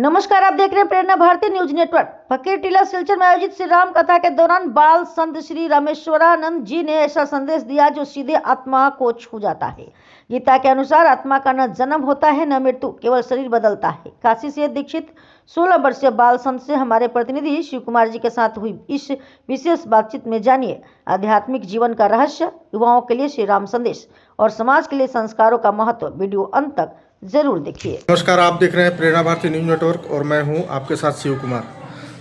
नमस्कार, आप देख रहे हैं प्रेरणा भारती न्यूज नेटवर्क। फकीर टीला सिलचर में आयोजित श्री राम कथा के दौरान बाल संत श्री रामेश्वरानंद जी ने ऐसा संदेश दिया जो सीधे आत्मा को छू जाता है। गीता के अनुसार आत्मा का न जन्म होता है न मृत्यु, केवल शरीर बदलता है। काशी से दीक्षित 16 वर्षीय बाल संत से हमारे प्रतिनिधि शिव कुमार जी के साथ हुई इस विशेष बातचीत में जानिए आध्यात्मिक जीवन का रहस्य, युवाओं के लिए श्री राम संदेश और समाज के लिए संस्कारों का महत्व। वीडियो अंत तक जरूर देखिए। नमस्कार, आप देख रहे हैं प्रेरणा भारती न्यूज नेटवर्क और मैं हूं आपके साथ शिव कुमार।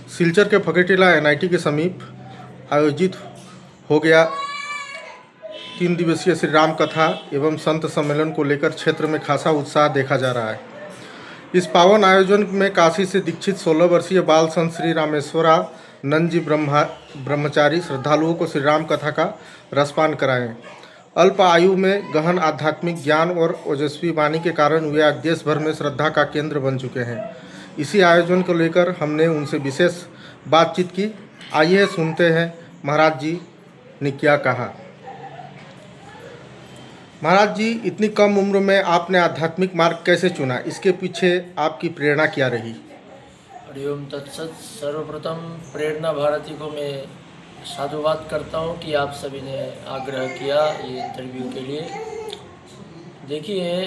सिलचर के फकीर टीला NIT के समीप आयोजित हो गया 3 दिवसीय श्री राम कथा एवं संत सम्मेलन को लेकर क्षेत्र में खासा उत्साह देखा जा रहा है। इस पावन आयोजन में काशी से दीक्षित 16 वर्षीय बाल संत श्री रामेश्वरानंद जी ब्रह्मचारी श्रद्धालुओं को श्री राम कथा का रसपान कराएं। अल्प आयु में गहन आध्यात्मिक ज्ञान और ओजस्वी वाणी के कारण वे आज देश भर में श्रद्धा का केंद्र बन चुके हैं। इसी आयोजन को लेकर हमने उनसे विशेष बातचीत की। आइए सुनते हैं महाराज जी ने क्या कहा। महाराज जी, इतनी कम उम्र में आपने आध्यात्मिक मार्ग कैसे चुना? इसके पीछे आपकी प्रेरणा क्या रही? हरिओम तत्सत। सर्वप्रथम प्रेरणा भारती को मैं साधुवाद करता हूँ कि आप सभी ने आग्रह किया ये इंटरव्यू के लिए। देखिए,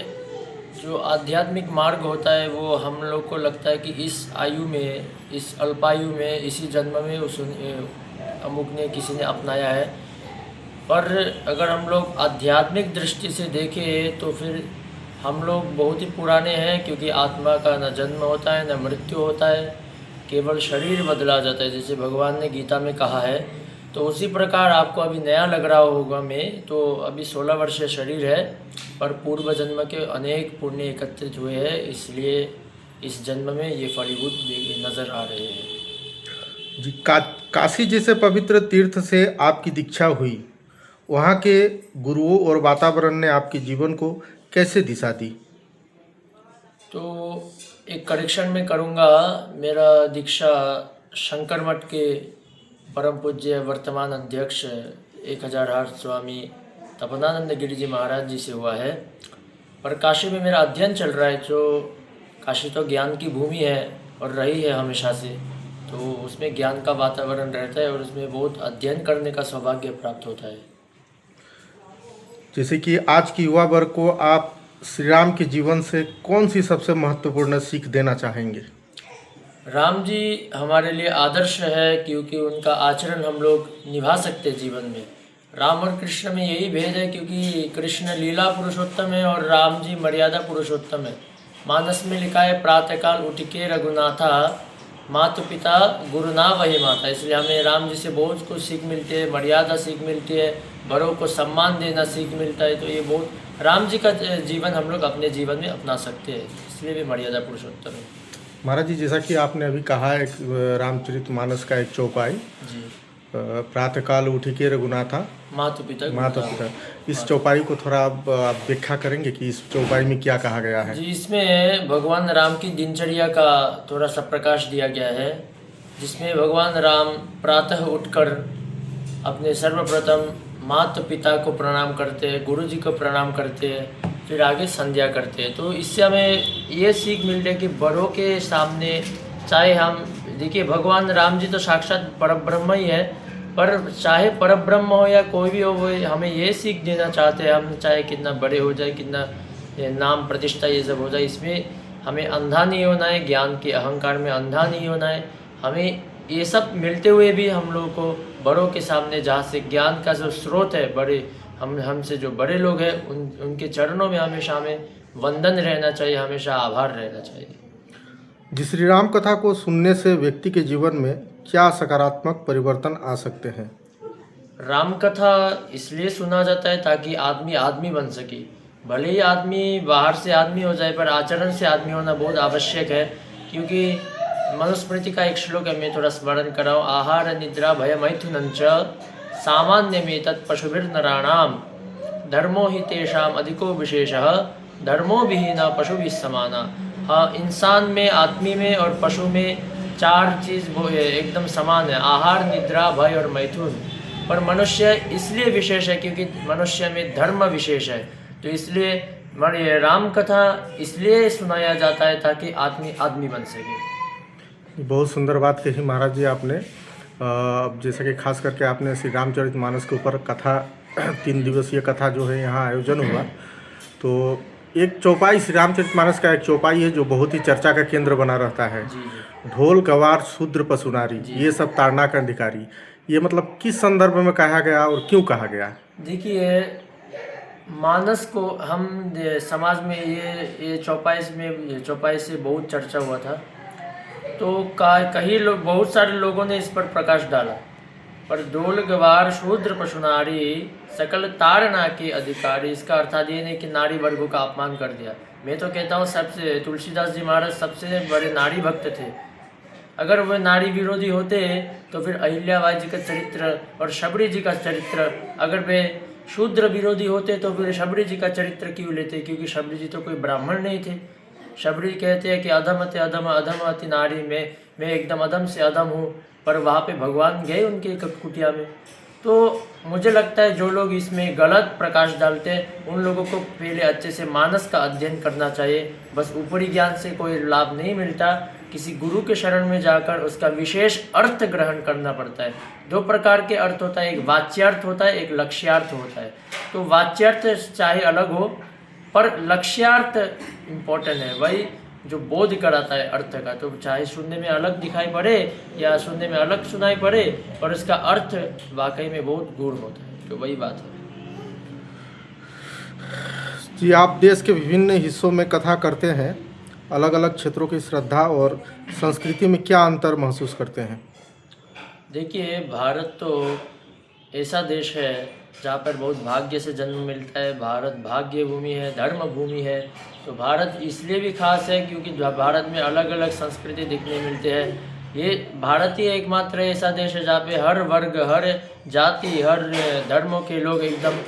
जो आध्यात्मिक मार्ग होता है वो हम लोग को लगता है कि इस आयु में, इस अल्पायु में, इसी जन्म में उस अमुक ने किसी ने अपनाया है। पर अगर हम लोग आध्यात्मिक दृष्टि से देखें तो फिर हम लोग बहुत ही पुराने हैं, क्योंकि आत्मा का न जन्म होता है न मृत्यु होता है, केवल शरीर बदला जाता है, जैसे भगवान ने गीता में कहा है। तो उसी प्रकार आपको अभी नया लग रहा होगा मैं तो अभी 16 वर्षीय शरीर है, पर पूर्व जन्म के अनेक पुण्य एकत्रित हुए हैं, इसलिए इस जन्म में ये फलीभूत नज़र आ रहे हैं जी। काशी जैसे पवित्र तीर्थ से आपकी दीक्षा हुई, वहाँ के गुरुओं और वातावरण ने आपके जीवन को कैसे दिशा दी? तो एक करेक्शन में करूँगा। मेरा दीक्षा शंकर मठ के परम पूज्य वर्तमान अध्यक्ष 1008 स्वामी तपनानंद गिरि जी महाराज जी से हुआ है। पर काशी में मेरा अध्ययन चल रहा है। जो काशी तो ज्ञान की भूमि है और रही है हमेशा से, तो उसमें ज्ञान का वातावरण रहता है और उसमें बहुत अध्ययन करने का सौभाग्य प्राप्त होता है। जैसे कि आज की युवा वर्ग को आप श्री राम के जीवन से कौन सी सबसे महत्वपूर्ण सीख देना चाहेंगे? राम जी हमारे लिए आदर्श है, क्योंकि उनका आचरण हम लोग निभा सकते हैं जीवन में। राम और कृष्ण में यही भेद है, क्योंकि कृष्ण लीला पुरुषोत्तम है और राम जी मर्यादा पुरुषोत्तम है। मानस में लिखा है, प्रातःकाल उठ के रघुनाथा, मातु पिता गुरु ना वही माता। इसलिए हमें राम जी से बहुत कुछ सीख मिलती है, मर्यादा सीख मिलती है, बड़ों को सम्मान देना सीख मिलता है। तो ये बहुत राम जी का जीवन हम लोग अपने जीवन में अपना सकते हैं, इसलिए भी मर्यादा पुरुषोत्तम है। महाराज जी, जैसा कि आपने अभी कहा है, रामचरितमानस का एक चौपाई जी, प्रातःकाल उठ के रघुनाथा मातु पिता। इस चौपाई को थोड़ा आप व्याख्या करेंगे कि इस चौपाई में क्या कहा गया है? जी, इसमें भगवान राम की दिनचर्या का थोड़ा सा प्रकाश दिया गया है, जिसमें भगवान राम प्रातः उठकर अपने सर्वप्रथम माता पिता को प्रणाम करते हैं, गुरु जी को प्रणाम करते हैं, फिर आगे संध्या करते हैं। तो इससे हमें ये सीख मिलती है कि बड़ों के सामने, चाहे हम देखिए, भगवान राम जी तो साक्षात परब्रह्म ही है, पर चाहे परब्रह्म हो या कोई भी हो, वो हमें ये सीख देना चाहते हैं। हम चाहे कितना बड़े हो जाए, कितना नाम प्रतिष्ठा ये सब हो जाए, इसमें हमें अंधा नहीं होना है, ज्ञान के अहंकार में अंधा नहीं होना है। हमें ये सब मिलते हुए भी हम लोगों को बड़ों के सामने, जहाँ से ज्ञान का जो स्रोत है, बड़े हमसे जो बड़े लोग हैं, उनके चरणों में हमेशा हमें वंदन रहना चाहिए, हमेशा आभार रहना चाहिए। जिस श्री राम कथा को सुनने से व्यक्ति के जीवन में क्या सकारात्मक परिवर्तन आ सकते हैं? राम कथा इसलिए सुना जाता है ताकि आदमी आदमी बन सके। भले ही आदमी बाहर से आदमी हो जाए, पर आचरण से आदमी होना बहुत आवश्यक है। क्योंकि मनुस्मृति का एक श्लोक है, मैं थोड़ा स्मरण कराऊँ। आहार निद्रा भय मैथुनं च सामान्य में तत्पशुभिर्नराणाम धर्मो ही तेषाम अधिको विशेषः धर्मो विहीन पशु समाना। हाँ, इंसान में, आदमी में और पशु में 4 चीज़ एकदम समान है, आहार, निद्रा, भय और मैथुन। पर मनुष्य इसलिए विशेष है क्योंकि मनुष्य में धर्म विशेष है। तो इसलिए हमारे ये राम कथा इसलिए सुनाया जाता है ताकि आदमी आदमी बन सके। बहुत सुंदर बात कही महाराज जी आपने। अब जैसे कि खास करके आपने श्री रामचरितमानस के ऊपर कथा 3 दिवसीय कथा जो है यहाँ आयोजन हुआ, तो एक चौपाई श्री रामचरितमानस का एक चौपाई है जो बहुत ही चर्चा का केंद्र बना रहता है। जी जी ढोल गवार शूद्र पशुनारी ये सब ताड़ना का अधिकारी, ये मतलब किस संदर्भ में कहा गया और क्यों कहा गया? देखिए, मानस को हम समाज में ये चौपाई से बहुत चर्चा हुआ था, तो कई लोग बहुत सारे लोगों ने इस पर प्रकाश डाला। पर ढोल गवार शूद्र पशुनारी सकल ताड़ना के अधिकारी, इसका अर्थात ये नहीं कि नारी वर्गों का अपमान कर दिया। मैं तो कहता हूँ सबसे तुलसीदास जी महाराज सबसे बड़े नारी भक्त थे। अगर वे नारी विरोधी होते तो फिर अहिल्याबाई जी का चरित्र और शबरी जी का चरित्र, अगर वे शूद्र विरोधी होते तो फिर शबरी जी का चरित्र क्यों लेते? क्योंकि शबरी जी तो कोई ब्राह्मण नहीं थे। शबरी कहते हैं कि अधम अति अधम अधम अति नारी, मैं एकदम अधम से अधम हूँ, पर वहाँ पे भगवान गए उनके कुटिया में। तो मुझे लगता है जो लोग इसमें गलत प्रकाश डालते हैं उन लोगों को पहले अच्छे से मानस का अध्ययन करना चाहिए। बस ऊपरी ज्ञान से कोई लाभ नहीं मिलता, किसी गुरु के शरण में जाकर उसका विशेष अर्थ ग्रहण करना पड़ता है। 2 प्रकार के अर्थ होता है, एक वाच्यार्थ होता है, एक लक्ष्यार्थ होता है। तो वाच्यार्थ चाहे अलग हो पर लक्ष्यार्थ इम्पोर्टेंट है, वही जो बोध कराता है अर्थ का। तो चाहे सुनने में अलग दिखाई पड़े या सुनने में अलग सुनाई पड़े, पर उसका अर्थ वाकई में बहुत गूढ़ होता है। तो वही बात है जी। आप देश के विभिन्न हिस्सों में कथा करते हैं, अलग अलग क्षेत्रों की श्रद्धा और संस्कृति में क्या अंतर महसूस करते हैं? देखिए, भारत तो ऐसा देश है जहाँ पर बहुत भाग्य से जन्म मिलता है। भारत भाग्य भूमि है, धर्म भूमि है। तो भारत इसलिए भी खास है क्योंकि भारत में अलग अलग संस्कृति दिखने मिलते हैं। ये भारत ही एकमात्र ऐसा देश है जहाँ पे हर वर्ग, हर जाति, हर धर्मों के लोग एकदम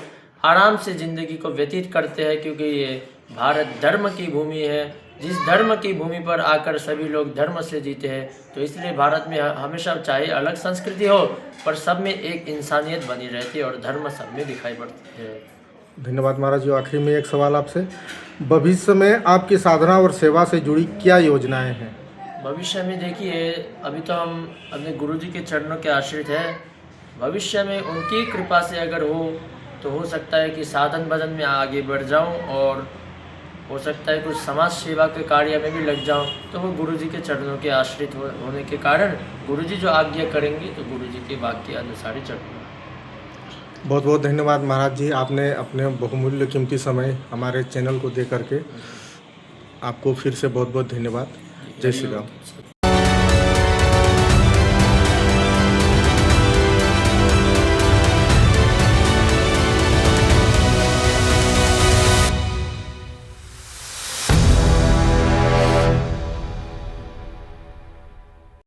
आराम से ज़िंदगी को व्यतीत करते हैं, क्योंकि ये भारत धर्म की भूमि है। जिस धर्म की भूमि पर आकर सभी लोग धर्म से जीते हैं, तो इसलिए भारत में हमेशा चाहे अलग संस्कृति हो पर सब में एक इंसानियत बनी रहती है और धर्म सब में दिखाई पड़ती है। धन्यवाद महाराज जी। आखिरी में एक सवाल आपसे, भविष्य में आपकी साधना और सेवा से जुड़ी क्या योजनाएं हैं? भविष्य में देखिए, अभी तो हम अपने गुरुजी के चरणों के आश्रित हैं। भविष्य में उनकी कृपा से अगर हो सकता है कि साधन भजन में आगे बढ़ जाऊं और हो सकता है कुछ समाज सेवा के कार्य में भी लग जाऊं। तो वो गुरुजी के चरणों के आश्रित होने के कारण गुरुजी जो आज्ञा करेंगे तो गुरुजी के वाक्य के अनुसार ही चलूँगा। बहुत बहुत धन्यवाद महाराज जी, आपने अपने बहुमूल्य कीमती समय हमारे चैनल को दे करके आपको फिर से बहुत बहुत धन्यवाद। जय श्री राम।